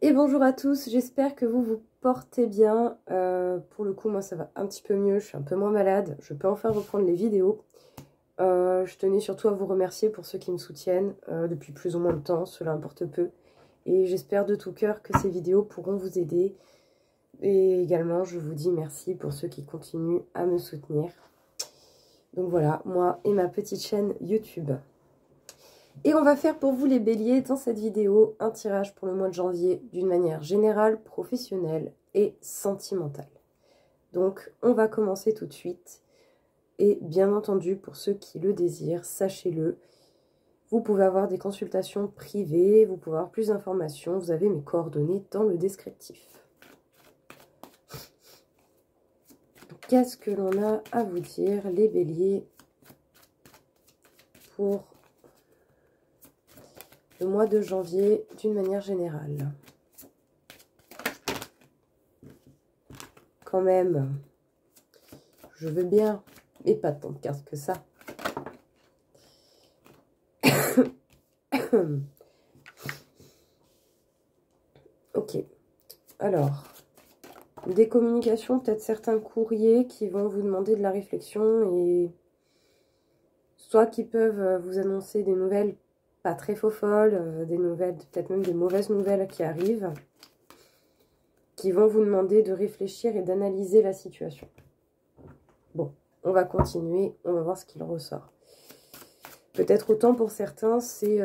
Et bonjour à tous, j'espère que vous vous portez bien. Pour le coup, moi ça va un petit peu mieux, je suis un peu moins malade, je peux enfin reprendre les vidéos. Je tenais surtout à vous remercier pour ceux qui me soutiennent depuis plus ou moins de temps, cela importe peu. Et j'espère de tout cœur que ces vidéos pourront vous aider. Et également, je vous dis merci pour ceux qui continuent à me soutenir. Donc voilà, moi et ma petite chaîne YouTube. Et on va faire pour vous les béliers dans cette vidéo un tirage pour le mois de janvier d'une manière générale, professionnelle et sentimentale. Donc on va commencer tout de suite. Et bien entendu, pour ceux qui le désirent, sachez-le, vous pouvez avoir des consultations privées, vous pouvez avoir plus d'informations, vous avez mes coordonnées dans le descriptif. Qu'est-ce que l'on a à vous dire, les béliers, pour le mois de janvier d'une manière générale? Quand même, je veux bien, mais pas tant de cartes que ça. Ok, alors, des communications, peut-être certains courriers qui vont vous demander de la réflexion et soit qui peuvent vous annoncer des nouvelles pas très folles, des nouvelles, peut-être même des mauvaises nouvelles qui arrivent, qui vont vous demander de réfléchir et d'analyser la situation. Bon, on va continuer, on va voir ce qu'il ressort. Peut-être autant pour certains, c'est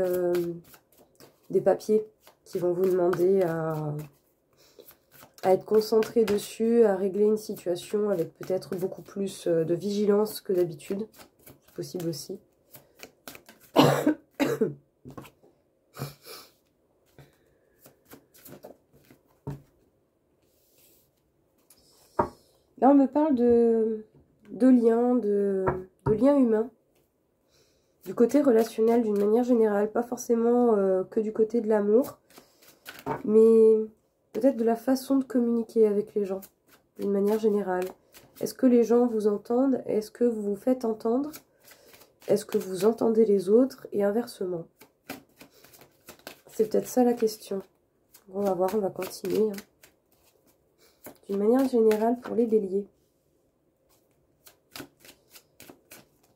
des papiers qui vont vous demander à être concentré dessus, à régler une situation avec peut-être beaucoup plus de vigilance que d'habitude. C'est possible aussi. Là, on me parle de liens humains, du côté relationnel d'une manière générale, pas forcément que du côté de l'amour, mais peut-être de la façon de communiquer avec les gens, d'une manière générale. Est-ce que les gens vous entendent? Est-ce que vous vous faites entendre? Est-ce que vous entendez les autres? Et inversement. C'est peut-être ça la question. On va voir, on va continuer. D'une manière générale pour les béliers.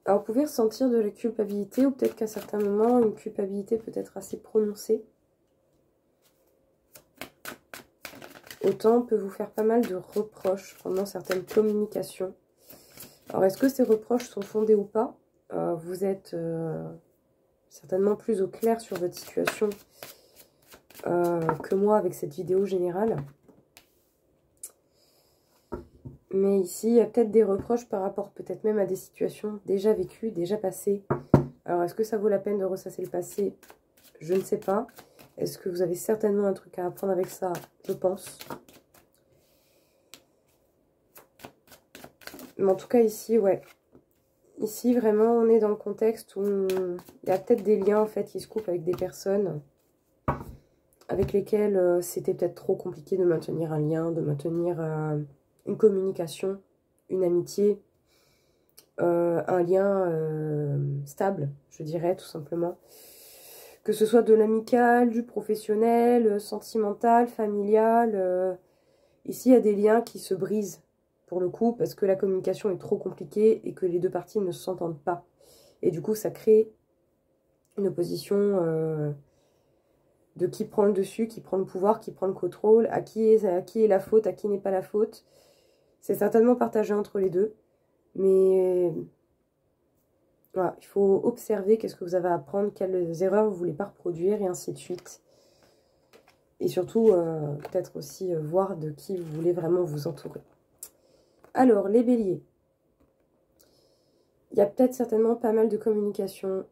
Alors, vous pouvez ressentir de la culpabilité, ou peut-être qu'à certains moments, une culpabilité peut être assez prononcée. Autant peut vous faire pas mal de reproches pendant certaines communications. Alors, est-ce que ces reproches sont fondés ou pas? Vous êtes certainement plus au clair sur votre situation que moi avec cette vidéo générale. Mais ici, il y a peut-être des reproches par rapport peut-être même à des situations déjà vécues, déjà passées. Alors, est-ce que ça vaut la peine de ressasser le passé? Je ne sais pas. Est-ce que vous avez certainement un truc à apprendre avec ça? Je pense. Mais en tout cas, ici, ouais. Ici, vraiment, on est dans le contexte où il y a peut-être des liens, en fait, qui se coupent avec des personnes avec lesquelles c'était peut-être trop compliqué de maintenir un lien, de maintenir une communication, une amitié, un lien stable, je dirais, tout simplement. Que ce soit de l'amical, du professionnel, sentimental, familial. Ici, il y a des liens qui se brisent, pour le coup, parce que la communication est trop compliquée et que les deux parties ne s'entendent pas. Et du coup, ça crée une opposition de qui prend le dessus, qui prend le pouvoir, qui prend le contrôle, à qui est la faute, à qui n'est pas la faute. C'est certainement partagé entre les deux, mais voilà, il faut observer qu'est-ce que vous avez à apprendre, quelles erreurs vous ne voulez pas reproduire, et ainsi de suite. Et surtout, peut-être aussi voir de qui vous voulez vraiment vous entourer. Alors, les béliers. Il y a peut-être certainement pas mal de communication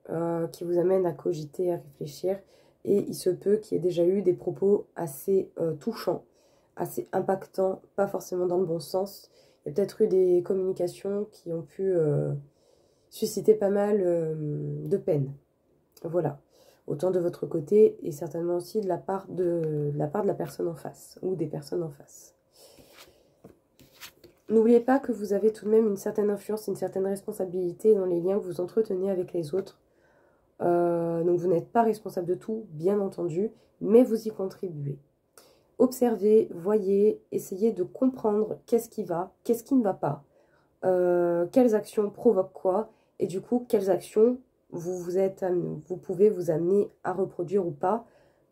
qui vous amènent à cogiter, à réfléchir. Et il se peut qu'il y ait déjà eu des propos assez touchants, assez impactants, pas forcément dans le bon sens. Il y a peut-être eu des communications qui ont pu susciter pas mal de peine. Voilà. Autant de votre côté et certainement aussi de la part de la personne en face ou des personnes en face. N'oubliez pas que vous avez tout de même une certaine influence, une certaine responsabilité dans les liens que vous entretenez avec les autres. Donc vous n'êtes pas responsable de tout, bien entendu, mais vous y contribuez. observez, voyez, essayez de comprendre qu'est-ce qui va, qu'est-ce qui ne va pas, quelles actions provoquent quoi, et du coup, quelles actions vous pouvez vous amener à reproduire ou pas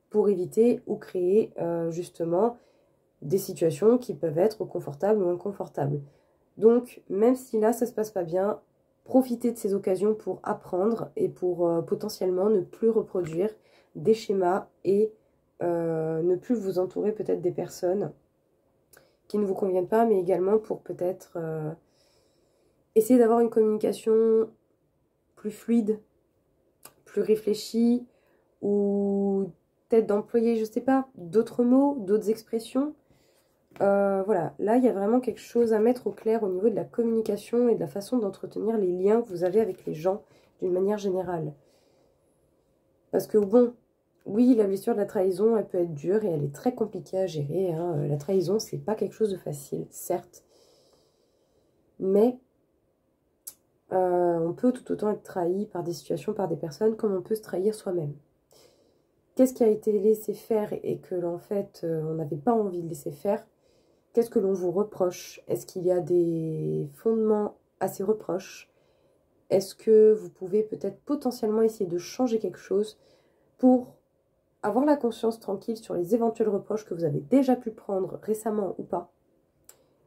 pour éviter ou créer justement des situations qui peuvent être confortables ou inconfortables. Donc, même si là, ça se passe pas bien, profitez de ces occasions pour apprendre et pour potentiellement ne plus reproduire des schémas et ne plus vous entourer peut-être des personnes qui ne vous conviennent pas, mais également pour peut-être essayer d'avoir une communication plus fluide, plus réfléchie, ou peut-être d'employer, je sais pas, d'autres mots, d'autres expressions. Voilà, là il y a vraiment quelque chose à mettre au clair au niveau de la communication et de la façon d'entretenir les liens que vous avez avec les gens d'une manière générale. Parce que bon, oui, la blessure de la trahison, elle peut être dure et elle est très compliquée à gérer, hein. La trahison, c'est pas quelque chose de facile, certes. Mais on peut tout autant être trahi par des situations, par des personnes, comme on peut se trahir soi-même. Qu'est-ce qui a été laissé faire et que, en fait, on n'avait pas envie de laisser faire? Qu'est-ce que l'on vous reproche? Est-ce qu'il y a des fondements à ces reproches? Est-ce que vous pouvez peut-être potentiellement essayer de changer quelque chose pour avoir la conscience tranquille sur les éventuels reproches que vous avez déjà pu prendre récemment ou pas?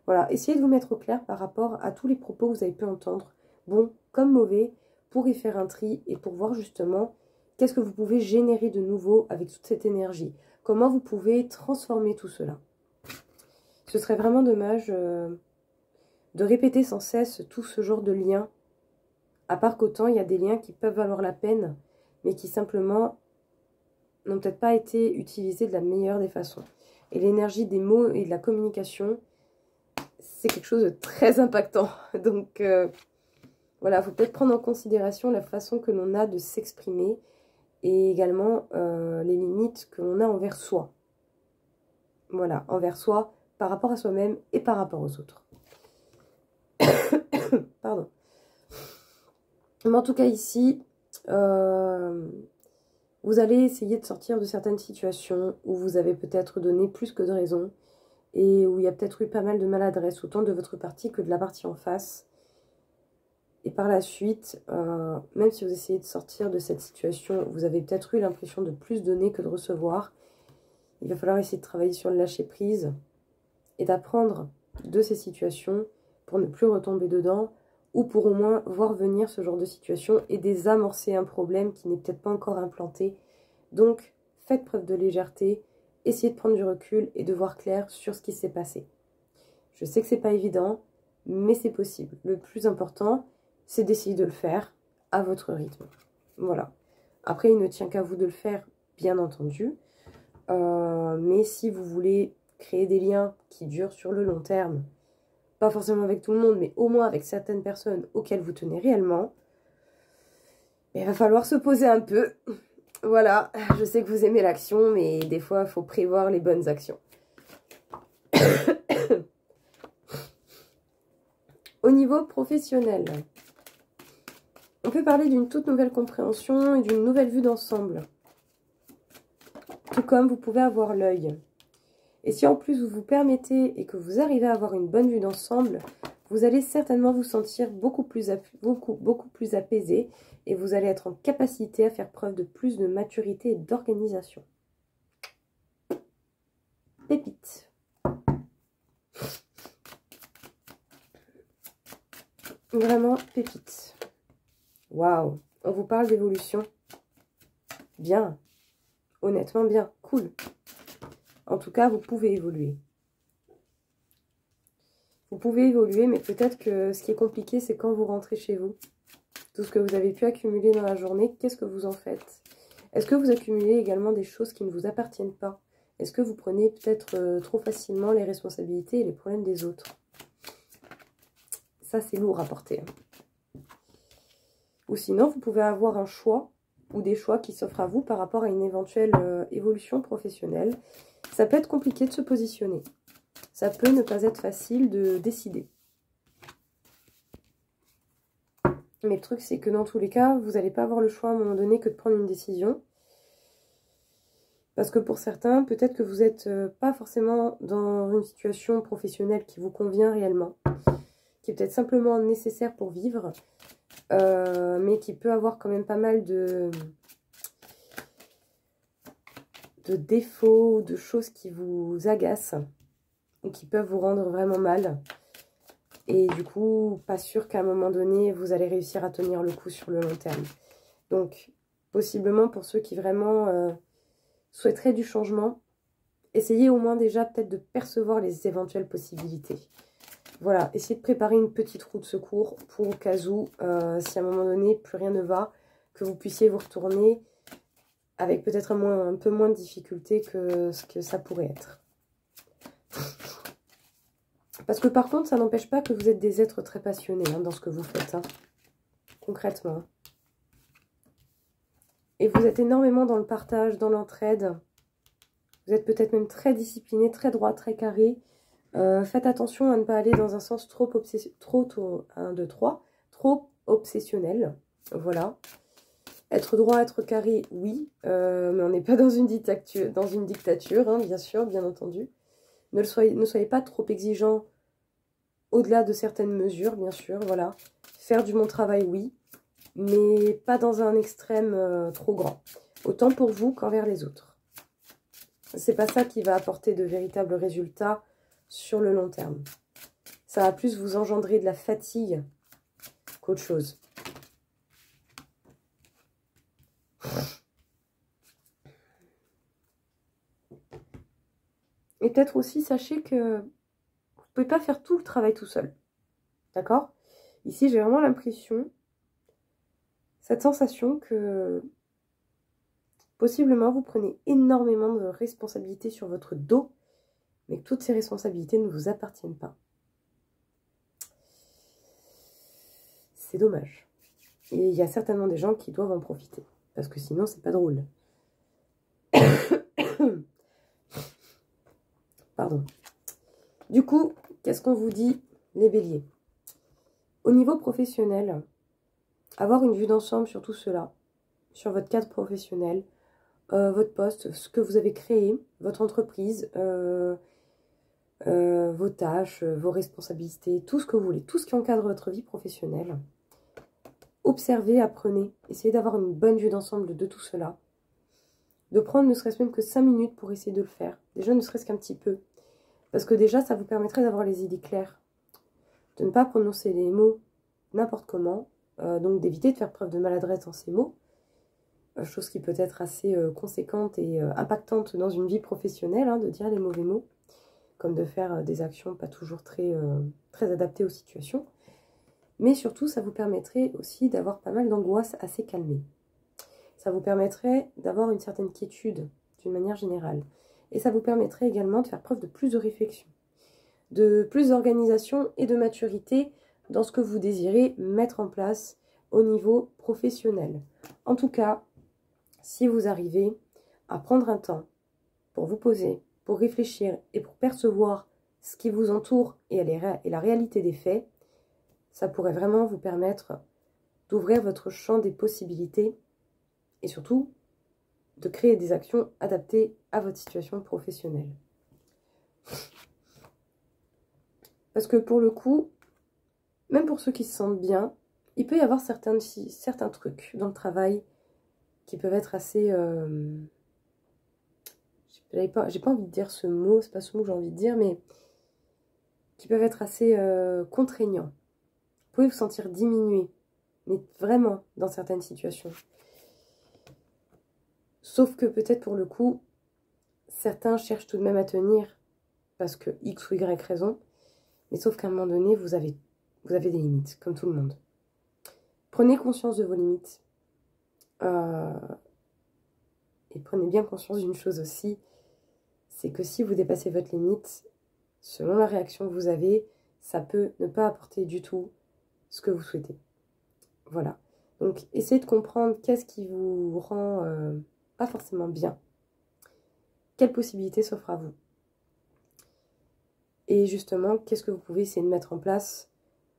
Voilà, essayez de vous mettre au clair par rapport à tous les propos que vous avez pu entendre, bons comme mauvais, pour y faire un tri et pour voir justement qu'est-ce que vous pouvez générer de nouveau avec toute cette énergie. Comment vous pouvez transformer tout cela. Ce serait vraiment dommage de répéter sans cesse tout ce genre de liens. À part qu'autant, il y a des liens qui peuvent valoir la peine, mais qui simplement n'ont peut-être pas été utilisés de la meilleure des façons. Et l'énergie des mots et de la communication, c'est quelque chose de très impactant. Donc voilà, il faut peut-être prendre en considération la façon que l'on a de s'exprimer et également les limites que l'on a envers soi. Voilà, envers soi, par rapport à soi-même et par rapport aux autres. Pardon. Mais en tout cas ici, vous allez essayer de sortir de certaines situations où vous avez peut-être donné plus que de raison et où il y a peut-être eu pas mal de maladresse, autant de votre partie que de la partie en face. Et par la suite, même si vous essayez de sortir de cette situation, vous avez peut-être eu l'impression de plus donner que de recevoir. Il va falloir essayer de travailler sur le lâcher-prise et d'apprendre de ces situations pour ne plus retomber dedans ou pour au moins voir venir ce genre de situation et désamorcer un problème qui n'est peut-être pas encore implanté. Donc, faites preuve de légèreté, essayez de prendre du recul et de voir clair sur ce qui s'est passé. Je sais que c'est pas évident, mais c'est possible. Le plus important, c'est d'essayer de le faire à votre rythme. Voilà. Après, il ne tient qu'à vous de le faire, bien entendu. Mais si vous voulez créer des liens qui durent sur le long terme, pas forcément avec tout le monde, mais au moins avec certaines personnes auxquelles vous tenez réellement, il va falloir se poser un peu. Voilà, je sais que vous aimez l'action, mais des fois, il faut prévoir les bonnes actions. Au niveau professionnel, on peut parler d'une toute nouvelle compréhension et d'une nouvelle vue d'ensemble. Tout comme vous pouvez avoir l'œil. Et si en plus vous vous permettez et que vous arrivez à avoir une bonne vue d'ensemble, vous allez certainement vous sentir beaucoup plus apaisé et vous allez être en capacité à faire preuve de plus de maturité et d'organisation. Pépite. Vraiment pépite. Waouh, on vous parle d'évolution. Bien. Honnêtement bien. Cool. En tout cas, vous pouvez évoluer. Vous pouvez évoluer, mais peut-être que ce qui est compliqué, c'est quand vous rentrez chez vous. Tout ce que vous avez pu accumuler dans la journée, qu'est-ce que vous en faites? Est-ce que vous accumulez également des choses qui ne vous appartiennent pas? Est-ce que vous prenez peut-être trop facilement les responsabilités et les problèmes des autres? Ça, c'est lourd à porter. Ou sinon, vous pouvez avoir un choix ou des choix qui s'offrent à vous par rapport à une éventuelle évolution professionnelle. Ça peut être compliqué de se positionner. Ça peut ne pas être facile de décider. Mais le truc, c'est que dans tous les cas, vous n'allez pas avoir le choix à un moment donné que de prendre une décision. Parce que pour certains, peut-être que vous n'êtes pas forcément dans une situation professionnelle qui vous convient réellement, qui est peut-être simplement nécessaire pour vivre, mais qui peut avoir quand même pas mal de défauts, de choses qui vous agacent ou qui peuvent vous rendre vraiment mal. Et du coup, pas sûr qu'à un moment donné, vous allez réussir à tenir le coup sur le long terme. Donc, possiblement pour ceux qui vraiment souhaiteraient du changement, essayez au moins déjà peut-être de percevoir les éventuelles possibilités. Voilà, essayez de préparer une petite roue de secours pour au cas où, si à un moment donné, plus rien ne va, que vous puissiez vous retourner avec peut-être un peu moins de difficulté que ce que ça pourrait être. Parce que par contre, ça n'empêche pas que vous êtes des êtres très passionnés dans ce que vous faites, concrètement. Et vous êtes énormément dans le partage, dans l'entraide. Vous êtes peut-être même très discipliné, très droit, très carré. Faites attention à ne pas aller dans un sens trop obsessionnel. Voilà. Être droit, être carré, oui. Mais on n'est pas dans une dictature, bien sûr, bien entendu. Ne soyez pas trop exigeant au-delà de certaines mesures, bien sûr, voilà. Faire du bon travail, oui, mais pas dans un extrême trop grand. Autant pour vous qu'envers les autres. C'est pas ça qui va apporter de véritables résultats sur le long terme. Ça va plus vous engendrer de la fatigue qu'autre chose. Et peut-être aussi, sachez que vous ne pouvez pas faire tout le travail tout seul. D'accord? Ici, j'ai vraiment l'impression, cette sensation que possiblement vous prenez énormément de responsabilités sur votre dos, mais que toutes ces responsabilités ne vous appartiennent pas. C'est dommage. Et il y a certainement des gens qui doivent en profiter, parce que sinon, c'est pas drôle. Pardon. Du coup, qu'est-ce qu'on vous dit, les béliers? Au niveau professionnel, avoir une vue d'ensemble sur tout cela, sur votre cadre professionnel, votre poste, ce que vous avez créé, votre entreprise, vos tâches, vos responsabilités, tout ce que vous voulez, tout ce qui encadre votre vie professionnelle. Observez, apprenez, essayez d'avoir une bonne vue d'ensemble de tout cela. De prendre ne serait-ce même que 5 minutes pour essayer de le faire. Déjà, ne serait-ce qu'un petit peu. Parce que déjà, ça vous permettrait d'avoir les idées claires. De ne pas prononcer les mots n'importe comment. Donc d'éviter de faire preuve de maladresse dans ces mots. Chose qui peut être assez conséquente et impactante dans une vie professionnelle, de dire les mauvais mots. Comme de faire des actions pas toujours très adaptées aux situations. Mais surtout, ça vous permettrait aussi d'avoir pas mal d'angoisse assez calmée. Ça vous permettrait d'avoir une certaine quiétude d'une manière générale. Et ça vous permettrait également de faire preuve de plus de réflexion, de plus d'organisation et de maturité dans ce que vous désirez mettre en place au niveau professionnel. En tout cas, si vous arrivez à prendre un temps pour vous poser, pour réfléchir et pour percevoir ce qui vous entoure et la réalité des faits, ça pourrait vraiment vous permettre d'ouvrir votre champ des possibilités et surtout de créer des actions adaptées à votre situation professionnelle. Parce que pour le coup, même pour ceux qui se sentent bien, il peut y avoir certains trucs dans le travail qui peuvent être assez... j'ai pas envie de dire ce mot, c'est pas ce mot que j'ai envie de dire, mais qui peuvent être assez contraignants. Vous pouvez vous sentir diminué, mais vraiment dans certaines situations. Sauf que peut-être pour le coup, certains cherchent tout de même à tenir parce que X ou Y raison, mais sauf qu'à un moment donné, vous avez des limites, comme tout le monde. Prenez conscience de vos limites. Et prenez bien conscience d'une chose aussi, c'est que si vous dépassez votre limite, selon la réaction que vous avez, ça peut ne pas apporter du tout ce que vous souhaitez. Voilà. Donc, essayez de comprendre qu'est-ce qui vous rend pas forcément bien. Quelles possibilités s'offrent à vous? Et justement, qu'est-ce que vous pouvez essayer de mettre en place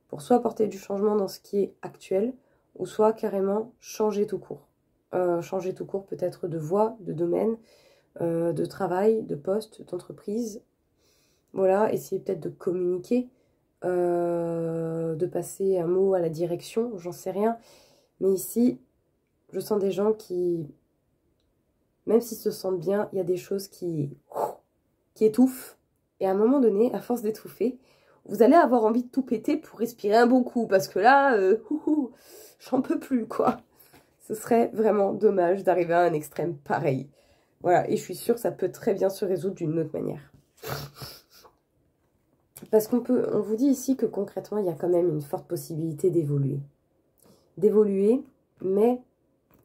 pour soit apporter du changement dans ce qui est actuel, ou soit carrément changer tout court. Changer tout court peut-être de voie, de domaine, de travail, de poste, d'entreprise. Voilà, essayez peut-être de communiquer, de passer un mot à la direction, j'en sais rien. Mais ici, je sens des gens qui, même s'ils se sentent bien, il y a des choses qui étouffent. Et à un moment donné, à force d'étouffer, vous allez avoir envie de tout péter pour respirer un bon coup. Parce que là, j'en peux plus, quoi. Ce serait vraiment dommage d'arriver à un extrême pareil. Voilà, et je suis sûre que ça peut très bien se résoudre d'une autre manière. Parce on vous dit ici que concrètement, il y a quand même une forte possibilité d'évoluer. D'évoluer, mais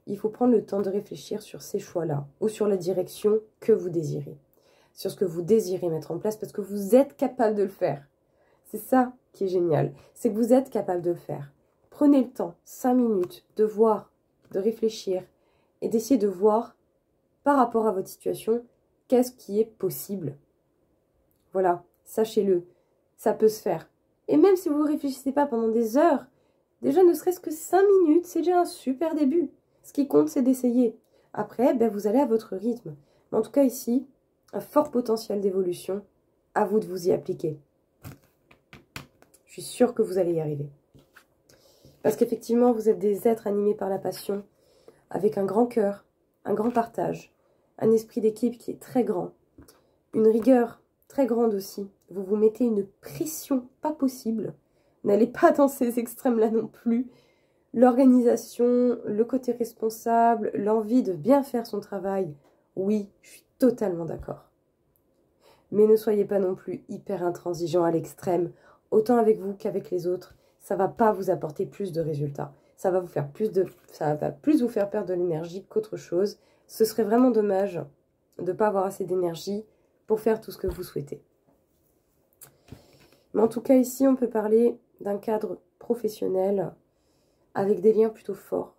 il faut prendre le temps de réfléchir sur ces choix-là, ou sur la direction que vous désirez. Sur ce que vous désirez mettre en place, parce que vous êtes capable de le faire. C'est ça qui est génial, c'est que vous êtes capable de le faire. Prenez le temps, 5 minutes, de voir, de réfléchir, et d'essayer de voir, par rapport à votre situation, qu'est-ce qui est possible. Voilà, sachez-le, ça peut se faire. Et même si vous ne réfléchissez pas pendant des heures, déjà ne serait-ce que 5 minutes, c'est déjà un super début. Ce qui compte, c'est d'essayer. Après, ben, vous allez à votre rythme. Mais en tout cas, ici, un fort potentiel d'évolution. À vous de vous y appliquer. Je suis sûre que vous allez y arriver. Parce qu'effectivement, vous êtes des êtres animés par la passion, avec un grand cœur, un grand partage, un esprit d'équipe qui est très grand, une rigueur très grande aussi. Vous vous mettez une pression pas possible. N'allez pas dans ces extrêmes-là non plus. L'organisation, le côté responsable, l'envie de bien faire son travail, oui, je suis totalement d'accord. Mais ne soyez pas non plus hyper intransigeant à l'extrême, autant avec vous qu'avec les autres. Ça va pas vous apporter plus de résultats. Ça va plus vous faire perdre de l'énergie qu'autre chose. Ce serait vraiment dommage de ne pas avoir assez d'énergie pour faire tout ce que vous souhaitez. Mais en tout cas, ici, on peut parler d'un cadre professionnel avec des liens plutôt forts,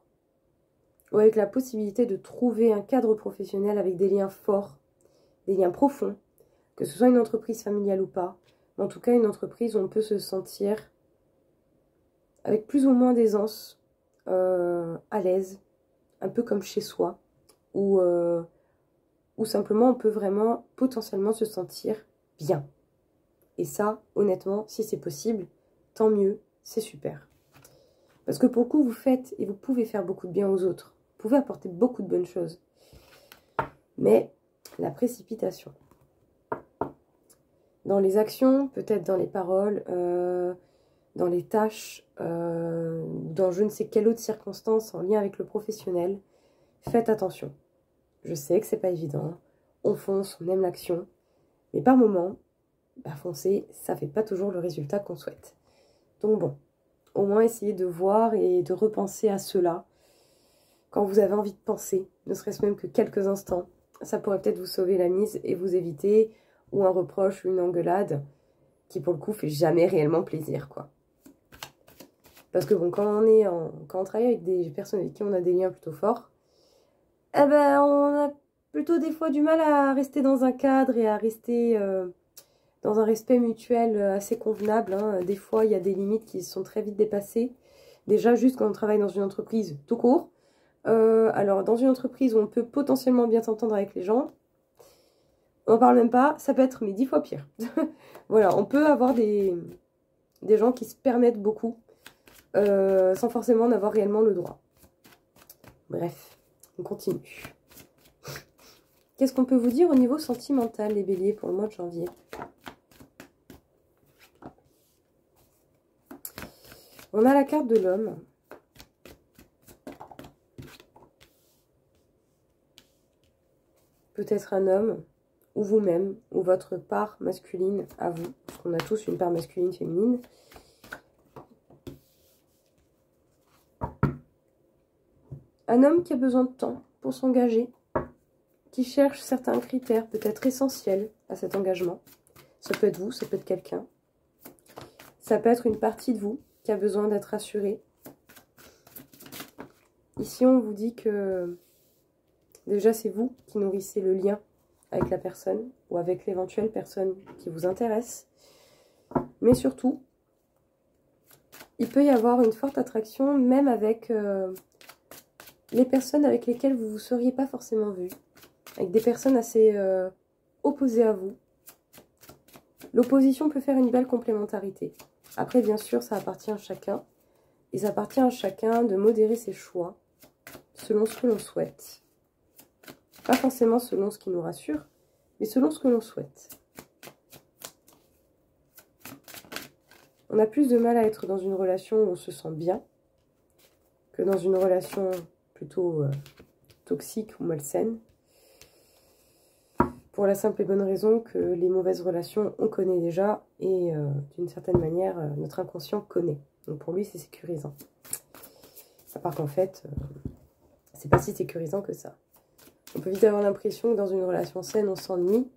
ou avec la possibilité de trouver un cadre professionnel avec des liens forts, des liens profonds, que ce soit une entreprise familiale ou pas, mais en tout cas une entreprise où on peut se sentir avec plus ou moins d'aisance, à l'aise, un peu comme chez soi, ou simplement on peut vraiment potentiellement se sentir bien. Et ça, honnêtement, si c'est possible, tant mieux, c'est super. Parce que pour le coup, vous faites et vous pouvez faire beaucoup de bien aux autres. Vous pouvez apporter beaucoup de bonnes choses. Mais la précipitation. Dans les actions, peut-être dans les paroles, dans les tâches, dans je ne sais quelle autre circonstance en lien avec le professionnel, faites attention. Je sais que c'est pas évident. On fonce, on aime l'action. Mais par moment, bah foncer, ça fait pas toujours le résultat qu'on souhaite. Donc bon, au moins essayez de voir et de repenser à cela quand vous avez envie de penser, ne serait-ce même que quelques instants. Ça pourrait peut-être vous sauver la mise et vous éviter ou un reproche ou une engueulade qui pour le coup fait jamais réellement plaisir, quoi. Parce que bon, quand on travaille avec des personnes avec qui on a des liens plutôt forts, eh ben on a plutôt des fois du mal à rester dans un cadre et à rester dans un respect mutuel assez convenable, hein. Des fois, il y a des limites qui sont très vite dépassées. Déjà, juste quand on travaille dans une entreprise tout court. Alors, dans une entreprise où on peut potentiellement bien s'entendre avec les gens, on n'en parle même pas, ça peut être mais 10 fois pire. Voilà, on peut avoir des gens qui se permettent beaucoup sans forcément en avoir réellement le droit. Bref, on continue. Qu'est-ce qu'on peut vous dire au niveau sentimental, les béliers, pour le mois de janvier ? On a la carte de l'homme. Peut-être un homme, ou vous-même, ou votre part masculine à vous. Parce qu'on a tous une part masculine, féminine. Un homme qui a besoin de temps pour s'engager, qui cherche certains critères peut-être essentiels à cet engagement. Ça peut être vous, ça peut être quelqu'un. Ça peut être une partie de vous qui a besoin d'être assurée. Ici, on vous dit que déjà, c'est vous qui nourrissez le lien avec la personne ou avec l'éventuelle personne qui vous intéresse. Mais surtout, il peut y avoir une forte attraction même avec les personnes avec lesquelles vous ne vous seriez pas forcément vu, avec des personnes assez opposées à vous. L'opposition peut faire une belle complémentarité. Après, bien sûr, ça appartient à chacun. Et ça appartient à chacun de modérer ses choix selon ce que l'on souhaite. Pas forcément selon ce qui nous rassure, mais selon ce que l'on souhaite. On a plus de mal à être dans une relation où on se sent bien que dans une relation plutôt toxique ou malsaine. Pour la simple et bonne raison que les mauvaises relations, on connaît déjà et d'une certaine manière, notre inconscient connaît. Donc pour lui, c'est sécurisant. À part qu'en fait, c'est pas si sécurisant que ça. On peut vite avoir l'impression que dans une relation saine, on s'ennuie.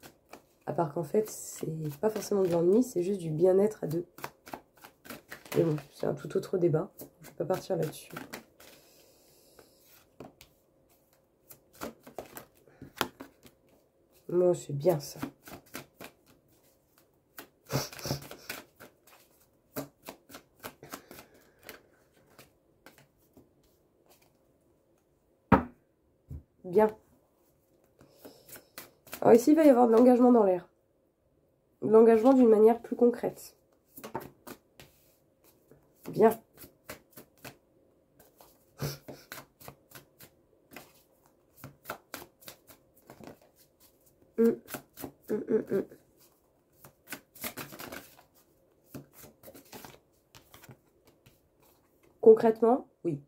À part qu'en fait, c'est pas forcément de l'ennui, c'est juste du bien-être à deux. Mais bon, c'est un tout autre débat. Je vais pas partir là-dessus. Moi, c'est bien ça. Bien. Alors ici, il va y avoir de l'engagement dans l'air. De l'engagement d'une manière plus concrète. Bien. Concrètement, oui.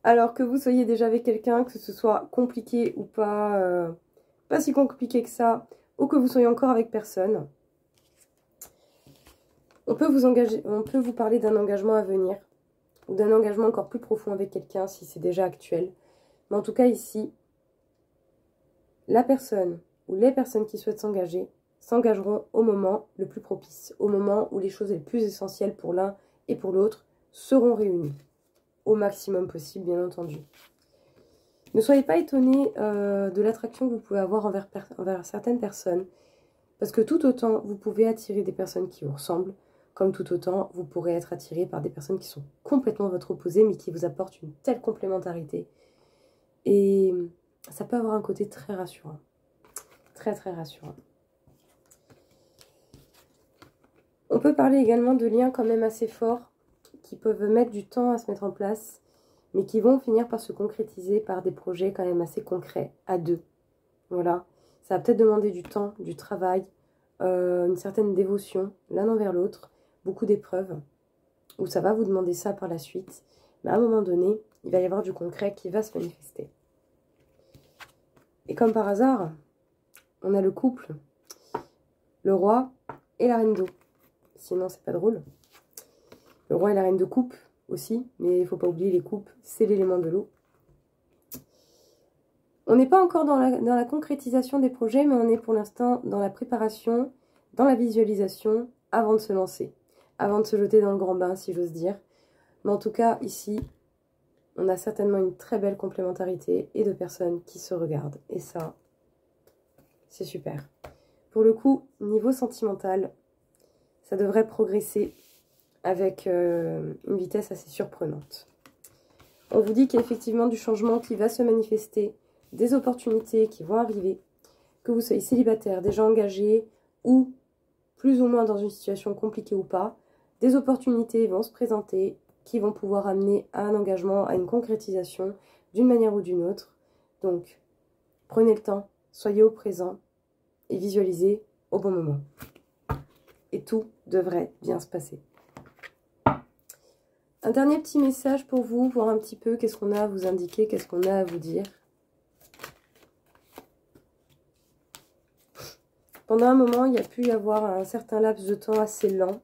Alors que vous soyez déjà avec quelqu'un, que ce soit compliqué ou pas, pas si compliqué que ça, ou que vous soyez encore avec personne, on peut vous parler d'un engagement à venir, ou d'un engagement encore plus profond avec quelqu'un si c'est déjà actuel. Mais en tout cas ici, la personne ou les personnes qui souhaitent s'engager s'engageront au moment le plus propice, au moment où les choses les plus essentielles pour l'un et pour l'autre seront réunies, au maximum possible bien entendu. Ne soyez pas étonnés de l'attraction que vous pouvez avoir envers certaines personnes, parce que tout autant vous pouvez attirer des personnes qui vous ressemblent, comme tout autant vous pourrez être attiré par des personnes qui sont complètement votre opposé, mais qui vous apportent une telle complémentarité. Et ça peut avoir un côté très rassurant. Très très rassurant. On peut parler également de liens quand même assez forts, qui peuvent mettre du temps à se mettre en place, mais qui vont finir par se concrétiser par des projets quand même assez concrets, à deux. Voilà. Ça va peut-être demander du temps, du travail, une certaine dévotion l'un envers l'autre, beaucoup d'épreuves, où ça va vous demander ça par la suite. Mais à un moment donné, il va y avoir du concret qui va se manifester. Et comme par hasard, on a le couple, le roi et la reine d'eau. Sinon, c'est pas drôle. Le roi et la reine de coupe aussi, mais il ne faut pas oublier les coupes, c'est l'élément de l'eau. On n'est pas encore dans la concrétisation des projets, mais on est pour l'instant dans la préparation, dans la visualisation, avant de se lancer, avant de se jeter dans le grand bain, si j'ose dire. Mais en tout cas, ici, on a certainement une très belle complémentarité et de personnes qui se regardent. Et ça, c'est super. Pour le coup, niveau sentimental, ça devrait progresser avec une vitesse assez surprenante. On vous dit qu'il y a effectivement du changement qui va se manifester, des opportunités qui vont arriver, que vous soyez célibataire, déjà engagé ou plus ou moins dans une situation compliquée ou pas, des opportunités vont se présenter qui vont pouvoir amener à un engagement, à une concrétisation d'une manière ou d'une autre. Donc, prenez le temps, soyez au présent et visualisez au bon moment. Et tout devrait bien se passer. Un dernier petit message pour vous, voir un petit peu qu'est-ce qu'on a à vous indiquer, qu'est-ce qu'on a à vous dire. Pendant un moment, il y a pu y avoir un certain laps de temps assez lent,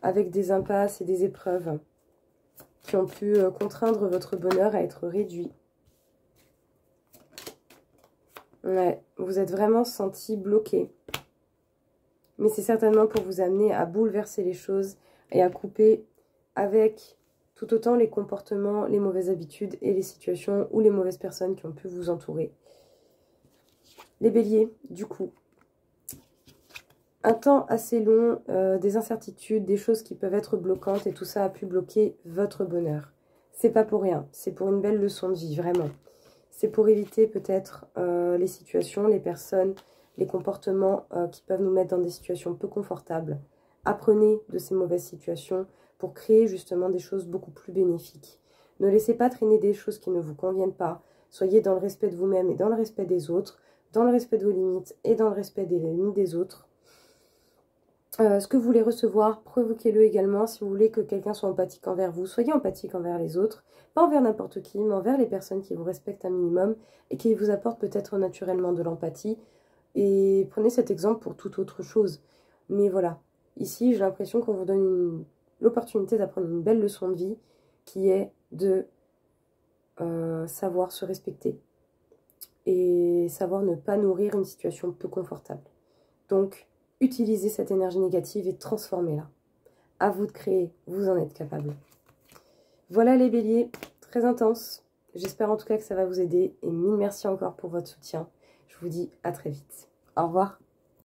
avec des impasses et des épreuves qui ont pu contraindre votre bonheur à être réduit. Ouais, vous êtes vraiment senti bloqué. Mais c'est certainement pour vous amener à bouleverser les choses et à couper avec tout autant les comportements, les mauvaises habitudes et les situations ou les mauvaises personnes qui ont pu vous entourer. Les béliers, du coup. Un temps assez long, des incertitudes, des choses qui peuvent être bloquantes et tout ça a pu bloquer votre bonheur. C'est pas pour rien, c'est pour une belle leçon de vie, vraiment. C'est pour éviter peut-être les situations, les personnes, les comportements qui peuvent nous mettre dans des situations peu confortables. Apprenez de ces mauvaises situations pour créer justement des choses beaucoup plus bénéfiques. Ne laissez pas traîner des choses qui ne vous conviennent pas. Soyez dans le respect de vous-même et dans le respect des autres, dans le respect de vos limites et dans le respect des limites des autres. Ce que vous voulez recevoir, provoquez-le également. Si vous voulez que quelqu'un soit empathique envers vous, soyez empathique envers les autres. Pas envers n'importe qui, mais envers les personnes qui vous respectent un minimum et qui vous apportent peut-être naturellement de l'empathie. Et prenez cet exemple pour toute autre chose. Mais voilà, ici j'ai l'impression qu'on vous donne l'opportunité d'apprendre une belle leçon de vie qui est de savoir se respecter et savoir ne pas nourrir une situation peu confortable. Donc, utilisez cette énergie négative et transformez-la. À vous de créer, vous en êtes capable. Voilà les béliers, très intense. J'espère en tout cas que ça va vous aider et mille merci encore pour votre soutien. Je vous dis à très vite. Au revoir.